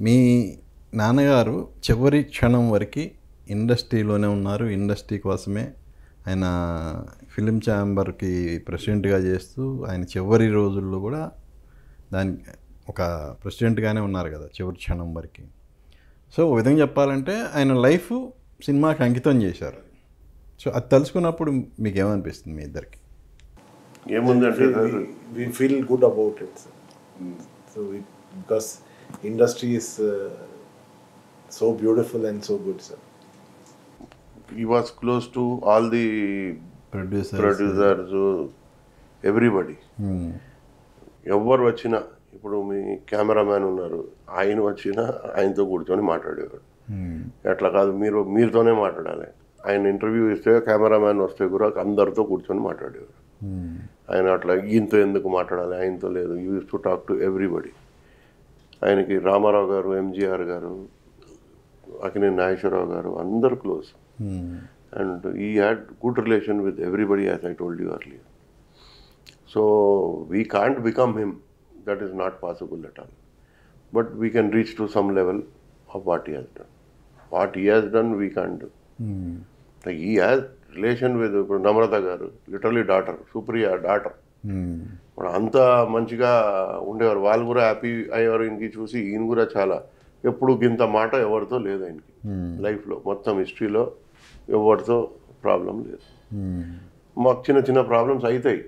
మీ నాన్నగారు చివరి క్షణం వరకు ఇండస్ట్రీలోనే ఉన్నారు. ఇండస్ట్రీ కోసమే ఆయన ఫిలిం ఛాంబర్కి ప్రెసిడెంట్గా చేస్తూ ఆయన చివరి రోజుల్లో కూడా దానికి ఒక ప్రెసిడెంట్గానే ఉన్నారు కదా చివరి క్షణం వరకు. సో ఒక విధంగా చెప్పాలంటే ఆయన లైఫ్ సినిమాకి అంకితం చేశారు. సో అది తెలుసుకున్నప్పుడు మీకు ఏమనిపిస్తుంది మీ ఇద్దరికి? ఏముందంటే We feel good about it, sir. So because industry is so beautiful and so good, sir. he was close to all the producers, everybody. ఎవరు వచ్చినా, ఇప్పుడు మీ కెమెరామ్యాన్ ఉన్నారు, ఆయన వచ్చినా ఆయనతో కూర్చొని మాట్లాడేవాడు. అట్లా కాదు, మీరుతోనే మాట్లాడాలి. ఆయన ఇంటర్వ్యూ ఇస్తే కెమెరామ్యాన్ వస్తే కూడా అందరితో కూర్చొని మాట్లాడేవాడు. ఆయన అట్లా ఈయనతో ఎందుకు మాట్లాడాలి, ఆయనతో లేదు, use to talk to everybody. ఆయనకి రామారావు గారు, ఎంజీఆర్ గారు, అక్కినేని నాగేశ్వరరావు గారు అందరు క్లోజ్. అండ్ ఈ had good relation with everybody, as I told you earlier. So we can't become him, that is not possible at all. But we can reach to some level of what he has done. What he has done we can't do. He has relation with, ఇప్పుడు నమ్రత గారు literally daughter, Supriya daughter. ఇప్పుడు అంత మంచిగా ఉండేవారు, వాళ్ళు కూడా happy అయ్యేవారు ఈయనకి చూసి. ఈయన కూడా చాలా, ఎప్పుడు ఇంత మాట ఎవరితో లేదు ఆయనకి లైఫ్లో, మొత్తం హిస్టరీలో ఎవరితో ప్రాబ్లం లేదు. మాకు చిన్న చిన్న ప్రాబ్లమ్స్ అవుతాయి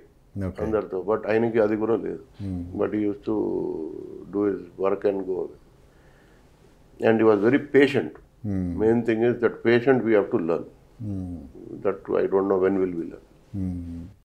అందరితో, బట్ ఆయనకి అది కూడా లేదు. But he use to do his work and go away. And he was very patient. Main thing is that patient we have to learn. That I don't know when will we learn.